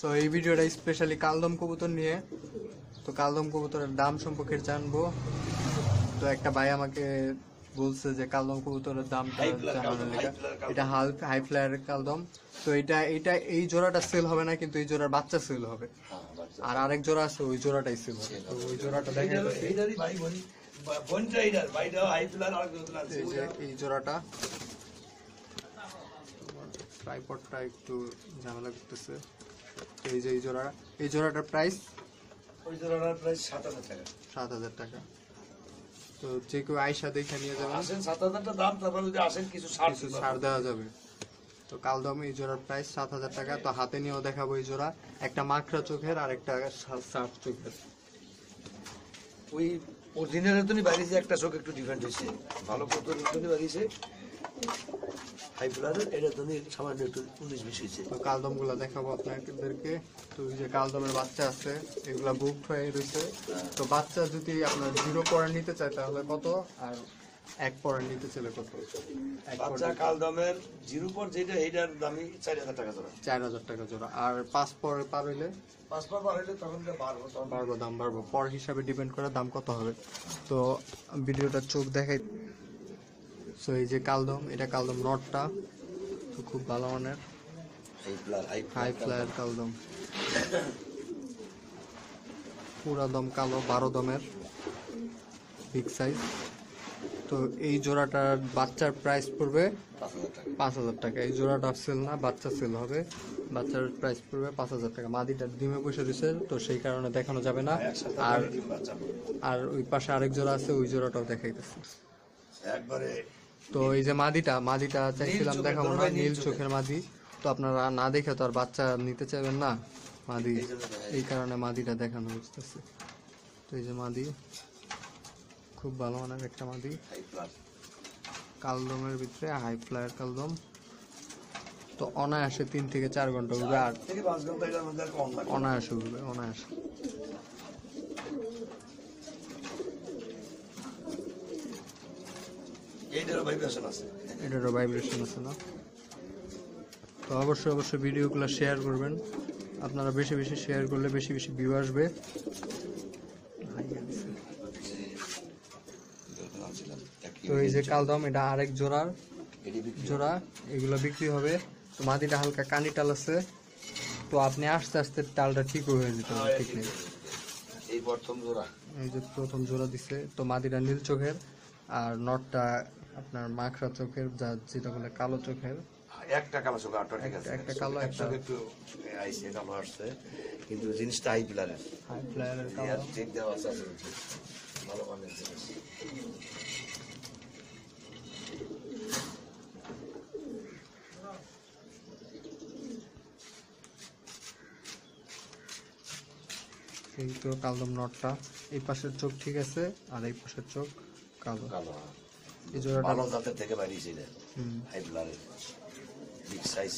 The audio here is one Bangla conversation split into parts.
সো এই ভিডিওটা স্পেশালি কালদম কবুতর নিয়ে। তো কালদম কবুতরের দাম সম্পর্কে জানবো। তো একটা ভাই আমাকে বলছে যে কালদম কবুতরের দামটা জানানোর লেগে। এটা হাই ফ্লায়ারের কালদম। তো এই জোড়াটা সেল হবে না, কিন্তু এই জোড়ার বাচ্চা সেল হবে। আর আরেক জোড়া আছে, ওই জোড়াটাই সেল হবে। তো ওই জোড়াটা দেখেন, এই জোড়াটা ট্রাইপডটা একটু ঝামেলা করতেছে। তো এই যে এই জোড়াটার প্রাইস, ওই জোড়াটার প্রাইস 7,000 টাকা। 7,000 টাকা। তো যে কেউ আয়সা দেখে নিয়ে যাবেন, আসেন 7,000 টাকা দাম, তারপর যদি আসেন কিছু ছাড় দেওয়া যাবে। তো কালদম এই জোড়ার প্রাইস 7,000 টাকা। তো হাতে নিয়েও দেখাবো এই জোড়া, একটা মাকড়া চোখের আর একটা সার্ফ চোখের। ওই অরিজিনালের তো বাড়িছে, একটা চোখ একটু ডিফারেন্ট হয়েছে, ভালো কত তো বাড়িছে হাই ফ্লায়ারের, এটা তো সামান্য একটু 19-20 হয়েছে। তো কালদম গুলা দেখাবো আপনাদেরকে। তো এই যে কালদমের বাচ্চা আছে, এগুলা বুকড হয়ে রয়েছে। তো বাচ্চা যদি আপনার 0 পয়েন্ট নিতে চায় তাহলে কত, আর 1 পয়েন্ট নিতে চাইলে কত? বাচ্চা কালদমের 0 পর যেটা, এইটার দামই 4,000 টাকা জোড়া। 4,000 টাকা জোড়া। আর 5 পর পার হইলে, 5 পর পার হইলে তখন বাড়বো, দাম বাড়বো। পর হিসাবে ডিপেন্ড করে দাম কত হবে। তো ভিডিওটা চোখ দেখাই। সো এই যে কালদম, এটা কালদম নটটা তো খুব ভালো মানের হাই ফ্লায়ার কালদম। পুরা দম কালো, 12 দমের বিগ সাইজ। তো এই জোড়াটার বাচ্চার প্রাইস পড়বে 5,000 টাকা। এই জোড়াটা সেল না, বাচ্চা সেল হবে। বাচ্চার প্রাইস পড়বে 5,000 টাকা। মাদিটার ডিমে বসে দিচ্ছে, তো সেই কারণে দেখানো যাবে না। আর ওই পাশে আরেক জোড়া আছে, ওই জোড়াটাও দেখাইতেছে একবারে। তো এই যে মাদিটা চাইছিলাম দেখাবো না, নীল চোখের মাদি। তো আপনারা না দেখে তো আর বাচ্চা নিতে চাইবেন না মাদি, এই কারণে মাদিটা দেখানো বুঝতেছে। তো এই যে মাদি, খুব ভালো মানের একটা মাদি, কালদমের ভিতরে হাই ফ্লায়ার কালদম। তো অনায়াসে 3 থেকে 4 ঘন্টা উঠবে, আর অনায়াসে উঠবে, অনায়াসে। এটারও ভাইব্রেশন আছে না? তো অবশ্যই ভিডিওগুলো শেয়ার করবেন। আপনারা বেশি বেশি শেয়ার করলে বেশি বেশি ভিউ আসবে। তো এই যে কালদম, এটা আরেক জোড়া, এগুলো বিক্রি হবে। তো মাদিটা হালকা কানি টাল আছে, তো আপনি আস্তে আস্তে টালটা ঠিক হয়ে যেতে হবে। ঠিক নেই, এই যে প্রথম জোড়া দিছে। তো মাদিটা নীল চোখের, আর নটটা আপনার মাখরা চোখের, যেটা বলে কালো চোখের। একটা কালো চোখ, আটটা ঠিক আছে, একটা কালো, একটা একটু আইসে কালো আসছে, কিন্তু জিনিসটা হাই ফ্লায়ারের কালো। ঠিক দেওয়া আছে, ভালো মানের জিনিস। এই তো কালদম নটটা, এই পাশের চোখ ঠিক আছে, আর এই পাশের চোখ কালো। এই জোড়াটা ভালো জাতের থেকে বাড়িয়েছে, হাই ফ্লায়ারের বিগ সাইজ।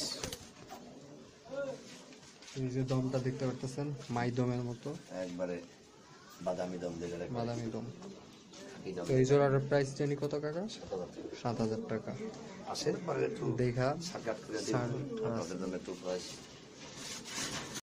এই যে দমটা দেখতে পারতেছেন, মাই দমের মতো, একবারে বাদামি দম, বাদামি দম। তো এই জোড়াটার প্রাইস জানি কত কাকা? 7,000 টাকা। আসেন পরে একটু দেখা সাক্ষাৎ করে দিন, আপনাদের জন্য একটু প্রাইস